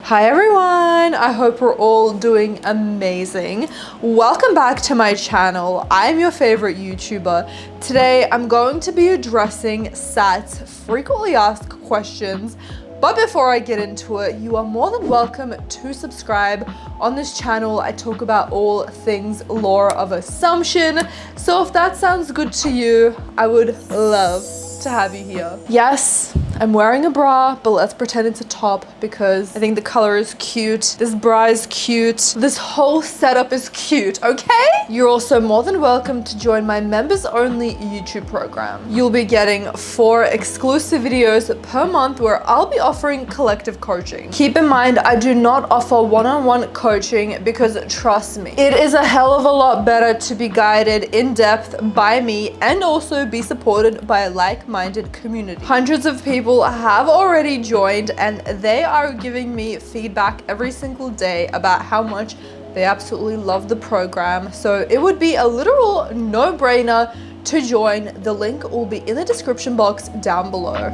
Hi everyone, I hope we're all doing amazing. Welcome back to my channel. I'm your favorite YouTuber. Today I'm going to be addressing SATS, frequently asked questions. But before I get into it, you are more than welcome to subscribe. On this channel, I talk about all things law of assumption. So if that sounds good to you, I would love to have you here. Yes, I'm wearing a bra, but let's pretend it's a top because I think the color is cute. This bra is cute. This whole setup is cute, okay? You're also more than welcome to join my members only YouTube program. You'll be getting 4 exclusive videos per month where I'll be offering collective coaching. Keep in mind, I do not offer one-on-one coaching because trust me, it is a hell of a lot better to be guided in depth by me and also be supported by a like-minded community. Hundreds of people have already joined and they are giving me feedback every single day about how much they absolutely love the program. So it would be a literal no-brainer to join. The link will be in the description box down below.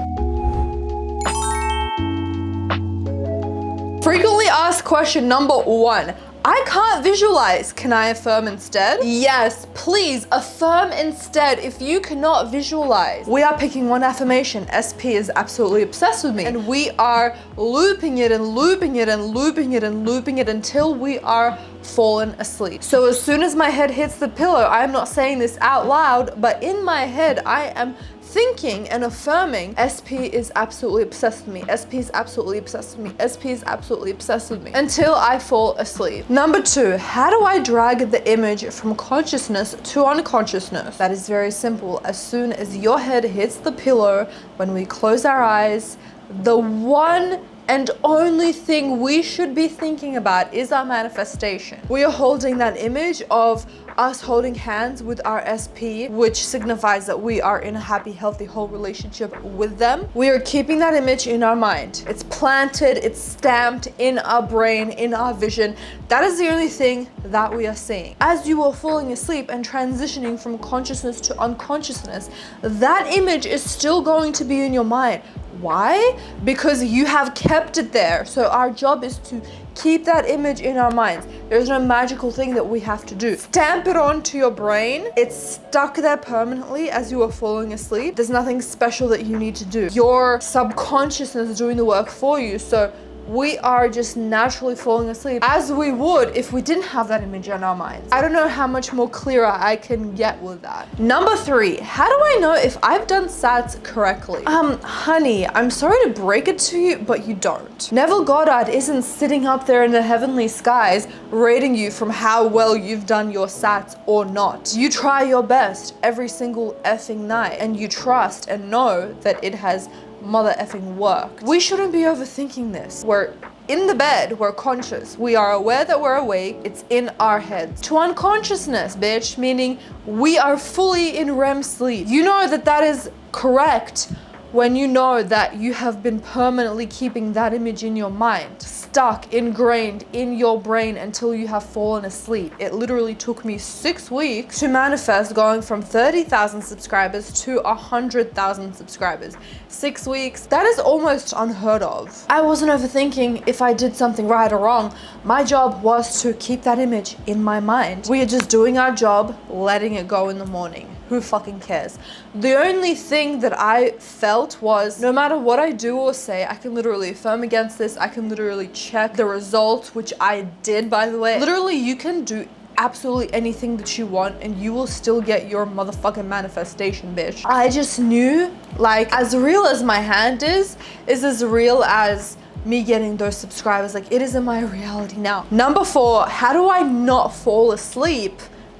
Frequently asked question number 1. I can't visualize. Can I affirm instead? Yes, please affirm instead if you cannot visualize. We are picking one affirmation. SP is absolutely obsessed with me. And we are looping it and looping it and looping it and looping it until we are fallen asleep. So as soon as my head hits the pillow, I'm not saying this out loud, but in my head, I am thinking and affirming, SP is absolutely obsessed with me. SP is absolutely obsessed with me. SP is absolutely obsessed with me until I fall asleep. Number 2, how do I drag the image from consciousness to unconsciousness? That is very simple. As soon as your head hits the pillow, when we close our eyes, the one and only thing we should be thinking about is our manifestation. We are holding that image of us holding hands with our SP, which signifies that we are in a happy, healthy, whole relationship with them. We are keeping that image in our mind. It's planted, it's stamped in our brain, in our vision. That is the only thing that we are seeing. As you are falling asleep and transitioning from consciousness to unconsciousness, that image is still going to be in your mind. Why? Because you have kept it there. So our job is to keep that image in our minds. There's no magical thing that we have to do. Stamp it onto your brain. It's stuck there permanently as you are falling asleep. There's nothing special that you need to do. Your subconsciousness is doing the work for you. So we are just naturally falling asleep as we would if we didn't have that image in our minds. I don't know how much more clearer I can get with that. Number 3, how do I know if I've done SATS correctly? Honey, I'm sorry to break it to you, but you don't. Neville Goddard isn't sitting up there in the heavenly skies rating you from how well you've done your SATS or not. You try your best every single effing night and you trust and know that it has mother effing worked. We shouldn't be overthinking this. We're in the bed, we're conscious. We are aware that we're awake. It's in our heads. To unconsciousness, bitch, meaning we are fully in REM sleep. You know that that is correct when you know that you have been permanently keeping that image in your mind, stuck, ingrained in your brain until you have fallen asleep. It literally took me 6 weeks to manifest going from 30,000 subscribers to 100,000 subscribers. 6 weeks, that is almost unheard of. I wasn't overthinking if I did something right or wrong. My job was to keep that image in my mind. We are just doing our job, letting it go in the morning. Who fucking cares? The only thing that I felt was no matter what I do or say, I can literally affirm against this. I can literally check the results, which I did, by the way. Literally, you can do absolutely anything that you want and you will still get your motherfucking manifestation, bitch. I just knew, like, as real as my hand is as real as me getting those subscribers. Like, it is in my reality now. Number 4, how do I not fall asleep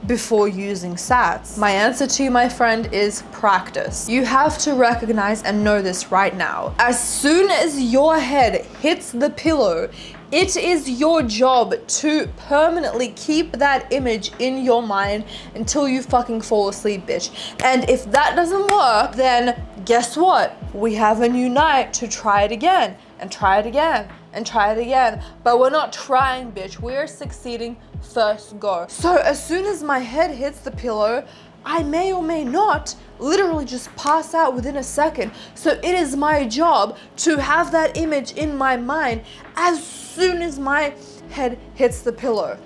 before using SATS? My answer to you, my friend, is practice. You have to recognize and know this right now. As soon as your head hits the pillow, it is your job to permanently keep that image in your mind until you fucking fall asleep, bitch. And if that doesn't work, then guess what? We have a new night to try it again and try it again and try it again. But we're not trying, bitch. We're succeeding first go. So as soon as my head hits the pillow, I may or may not literally just pass out within a second. So it is my job to have that image in my mind as soon as my head hits the pillow.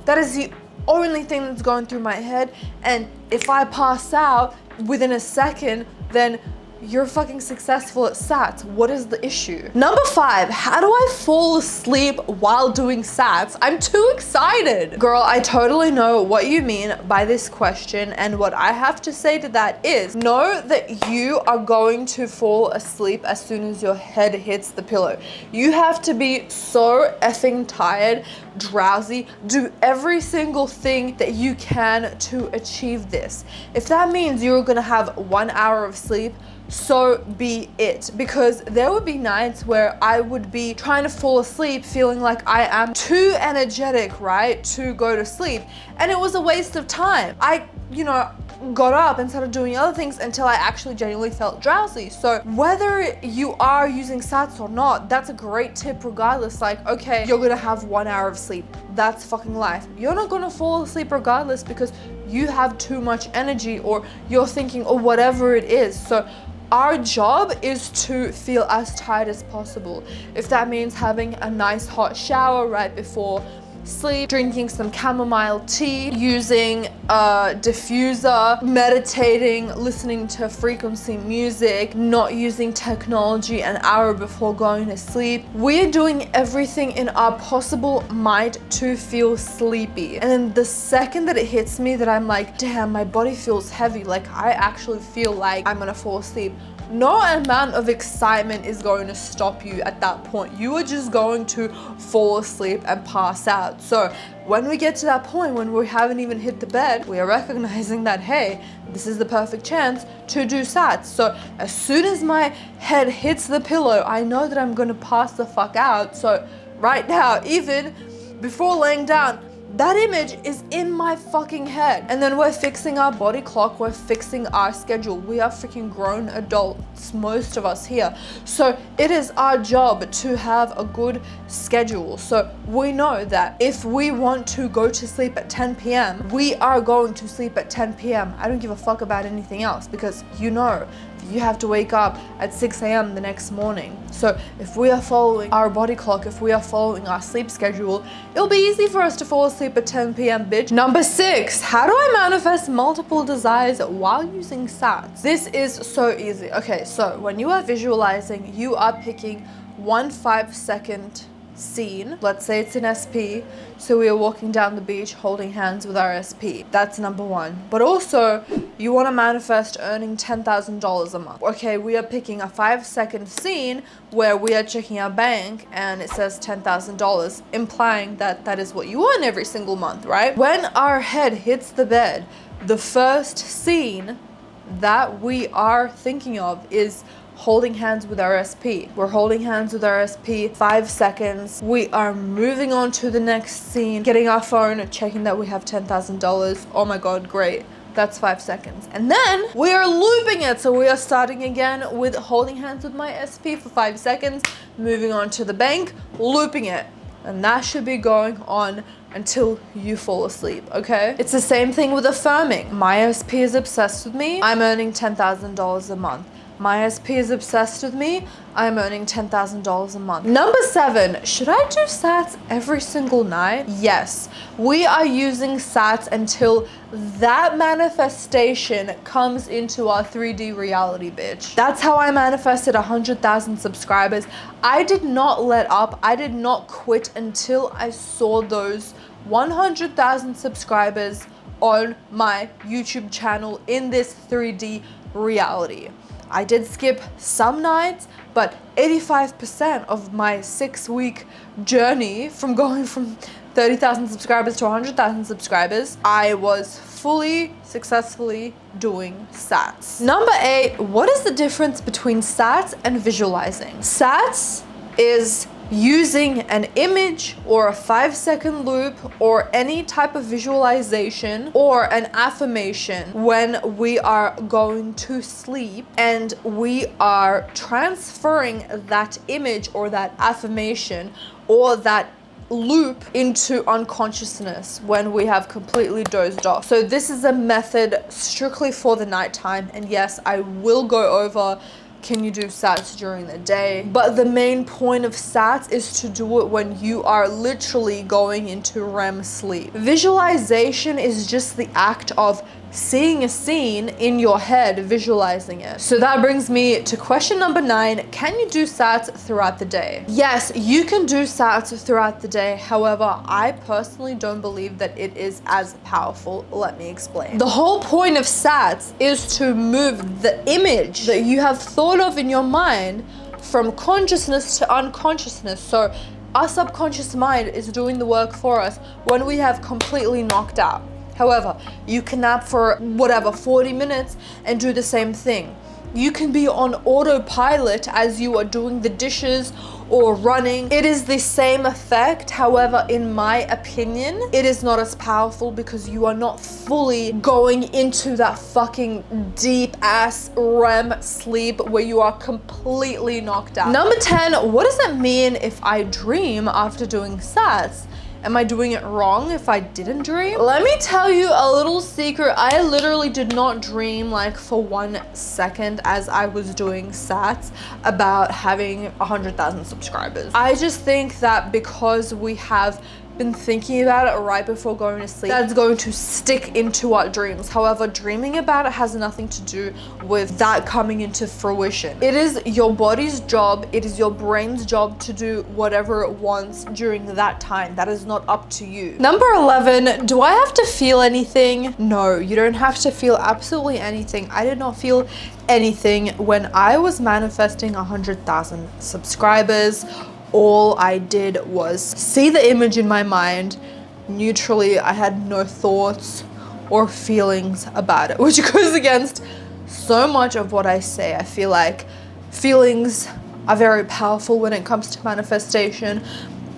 That is the only thing that's going through my head. And if I pass out within a second, then you're fucking successful at SATS. What is the issue? Number 5, how do I fall asleep while doing SATS? I'm too excited. Girl, I totally know what you mean by this question, and what I have to say to that is, know that you are going to fall asleep as soon as your head hits the pillow. You have to be so effing tired, drowsy, do every single thing that you can to achieve this. If that means you're gonna have 1 hour of sleep, so be it, because there would be nights where I would be trying to fall asleep feeling like I am too energetic, right, to go to sleep, and it was a waste of time. I got up and started doing other things until I actually genuinely felt drowsy. So whether you are using SATS or not, that's a great tip regardless. Like, okay, you're gonna have 1 hour of sleep. That's fucking life. You're not gonna fall asleep regardless because you have too much energy, or you're thinking, or whatever it is. So our job is to feel as tired as possible. If that means having a nice hot shower right before sleep, drinking some chamomile tea, using a diffuser, meditating, listening to frequency music, not using technology an hour before going to sleep. We're doing everything in our possible might to feel sleepy. And then the second that it hits me that I'm like, damn, my body feels heavy, like I actually feel like I'm gonna fall asleep, no amount of excitement is going to stop you at that point. You are just going to fall asleep and pass out. So when we get to that point, when we haven't even hit the bed, we are recognizing that, hey, this is the perfect chance to do SATS. So as soon as my head hits the pillow, I know that I'm going to pass the fuck out. So right now, even before laying down, that image is in my fucking head. And then we're fixing our body clock, we're fixing our schedule. We are freaking grown adults, most of us here. So it is our job to have a good schedule. So we know that if we want to go to sleep at 10 p.m., we are going to sleep at 10 p.m. I don't give a fuck about anything else, because you have to wake up at 6 a.m. the next morning. So if we are following our body clock, if we are following our sleep schedule, it'll be easy for us to fall asleep at 10 p.m, bitch. Number 6, how do I manifest multiple desires while using SATS? This is so easy. Okay, so when you are visualizing, you are picking one 5-second scene. Let's say it's an SP. So we are walking down the beach holding hands with our SP. That's number 1. But also, you want to manifest earning $10,000 a month. Okay, we are picking a 5-second scene where we are checking our bank and it says $10,000, implying that that is what you earn every single month, right? When our head hits the bed, the first scene that we are thinking of is holding hands with our SP. We're holding hands with our SP, 5 seconds. We are moving on to the next scene, getting our phone, checking that we have $10,000. Oh my God, great. That's 5 seconds. And then we are looping it. So we are starting again with holding hands with my SP for 5 seconds, moving on to the bank, looping it. And that should be going on until you fall asleep, okay? It's the same thing with affirming. My SP is obsessed with me. I'm earning $10,000 a month. My SP is obsessed with me. I'm earning $10,000 a month. Number 7, should I do SATS every single night? Yes, we are using SATS until that manifestation comes into our 3D reality, bitch. That's how I manifested 100,000 subscribers. I did not let up. I did not quit until I saw those 100,000 subscribers on my YouTube channel in this 3D reality. I did skip some nights, but 85% of my 6-week journey from going from 30,000 subscribers to 100,000 subscribers, I was fully successfully doing SATS. Number 8, what is the difference between SATS and visualizing? SATS is using an image or a 5-second loop or any type of visualization or an affirmation when we are going to sleep, and we are transferring that image or that affirmation or that loop into unconsciousness when we have completely dozed off. So this is a method strictly for the nighttime, and yes, I will go over can you do SATS during the day, but the main point of SATS is to do it when you are literally going into REM sleep. Visualization is just the act of seeing a scene in your head, visualizing it. So that brings me to question number 9. Can you do SATS throughout the day? Yes, you can do SATS throughout the day. However, I personally don't believe that it is as powerful. Let me explain. The whole point of SATS is to move the image that you have thought of in your mind from consciousness to unconsciousness. So our subconscious mind is doing the work for us when we have completely knocked out. However, you can nap for whatever, 40 minutes and do the same thing. You can be on autopilot as you are doing the dishes or running. It is the same effect. However, in my opinion, it is not as powerful because you are not fully going into that fucking deep ass REM sleep where you are completely knocked out. Number 10, what does it mean if I dream after doing SATS? Am I doing it wrong if I didn't dream? Let me tell you a little secret. I literally did not dream like for 1 second as I was doing SATS about having 100,000 subscribers. I just think that because we have been thinking about it right before going to sleep, that's going to stick into our dreams. However, dreaming about it has nothing to do with that coming into fruition. It is your body's job, it is your brain's job to do whatever it wants during that time. That is not up to you. Number 11, do I have to feel anything? No, you don't have to feel absolutely anything. I did not feel anything when I was manifesting 100,000 subscribers. All I did was see the image in my mind. Neutrally, I had no thoughts or feelings about it, which goes against so much of what I say. I feel like feelings are very powerful when it comes to manifestation,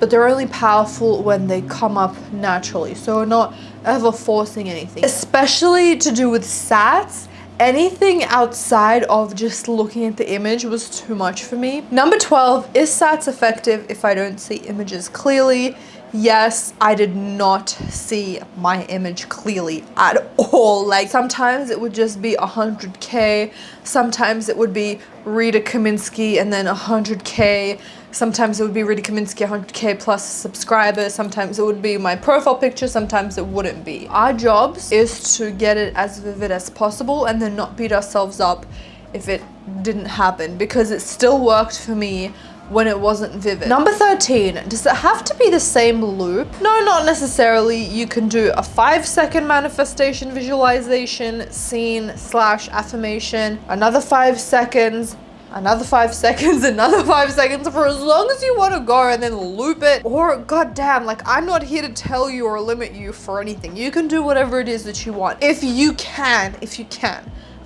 but they're only powerful when they come up naturally. So we're not ever forcing anything, especially to do with SATS. Anything outside of just looking at the image was too much for me. Number 12, is SATS effective if I don't see images clearly? Yes, I did not see my image clearly at all. Like sometimes it would just be 100K, sometimes it would be Rita Kaminski and then 100K. Sometimes it would be Rita Kaminski 100K plus subscribers. Sometimes it would be my profile picture. Sometimes it wouldn't be. Our jobs is to get it as vivid as possible and then not beat ourselves up if it didn't happen, because it still worked for me when it wasn't vivid. Number 13, does it have to be the same loop? No, not necessarily. You can do a 5-second manifestation visualization scene / affirmation, another 5 seconds, another 5 seconds, another 5 seconds, for as long as you want to go, and then loop it. Or goddamn, like I'm not here to tell you or limit you for anything. You can do whatever it is that you want. If you can.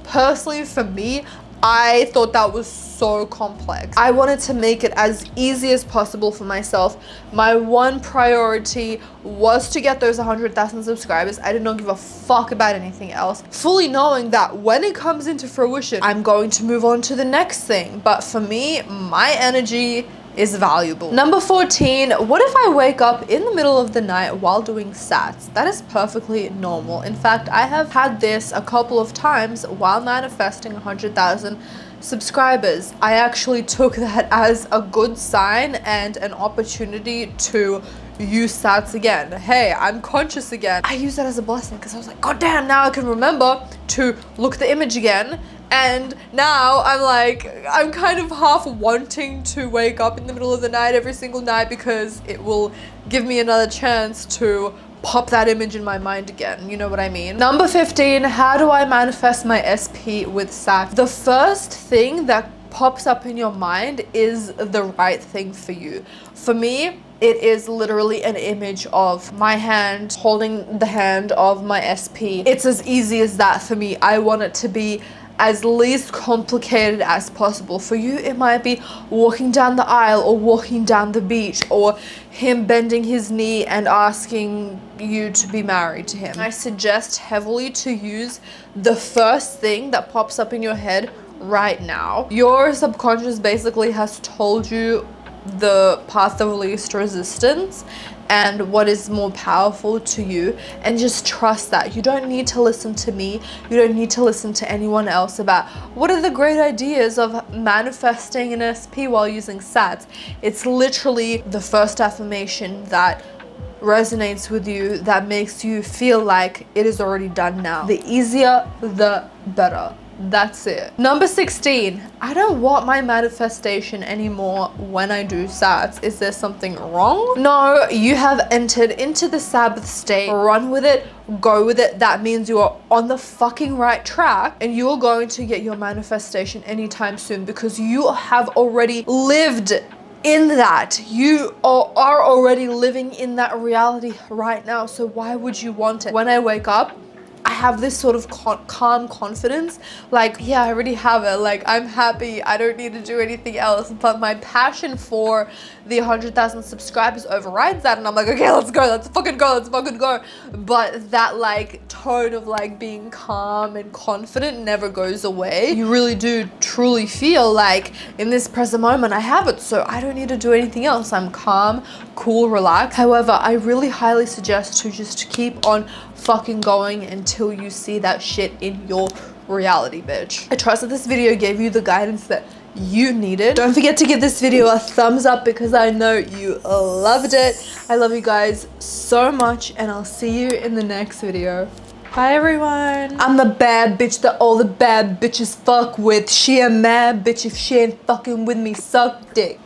Personally, for me, I thought that was so complex. I wanted to make it as easy as possible for myself. My one priority was to get those 100,000 subscribers. I did not give a fuck about anything else, fully knowing that when it comes into fruition, I'm going to move on to the next thing. But for me, my energy is valuable. Number 14, what if I wake up in the middle of the night while doing SATS? That is perfectly normal. In fact, I have had this a couple of times while manifesting 100,000 subscribers. I actually took that as a good sign and an opportunity to use SATS again. Hey, I'm conscious again. I used that as a blessing because I was like, God damn, now I can remember to look at the image again. And now I'm kind of half wanting to wake up in the middle of the night every single night because it will give me another chance to pop that image in my mind again. You know what I mean? Number 15, how do I manifest my SP with SATS? The first thing that pops up in your mind is the right thing for you. For me, it is literally an image of my hand holding the hand of my SP. It's as easy as that for me. I want it to be as least complicated as possible. For you, it might be walking down the aisle or walking down the beach, or him bending his knee and asking you to be married to him. I suggest heavily to use the first thing that pops up in your head right now. Your subconscious basically has told you the path of least resistance and what is more powerful to you, and just trust that. You don't need to listen to me, you don't need to listen to anyone else about what are the great ideas of manifesting an SP while using SATS. It's literally the first affirmation that resonates with you, that makes you feel like it is already done now. The easier, the better. That's it. Number 16, I don't want my manifestation anymore when I do SATS. Is there something wrong? No, you have entered into the Sabbath state. Run with it, go with it. That means you are on the fucking right track, and you are going to get your manifestation anytime soon, because you have already lived in that. You are already living in that reality right now. So why would you want it? When I wake up, I have this sort of calm confidence, like, yeah, I already have it, like, I'm happy, I don't need to do anything else. But my passion for the 100,000 subscribers overrides that, and I'm like, okay, let's go, let's fucking go, let's fucking go. But that like tone of like being calm and confident never goes away. You really do truly feel like in this present moment I have it, so I don't need to do anything else. I'm calm, cool, relaxed. However, I really highly suggest to just keep on fucking going until you see that shit in your reality, bitch. I trust that this video gave you the guidance that you needed. Don't forget to give this video a thumbs up because I know you loved it. I love you guys so much, and I'll see you in the next video. Bye everyone. I'm the bad bitch that all the bad bitches fuck with. She a mad bitch if she ain't fucking with me. Suck dick.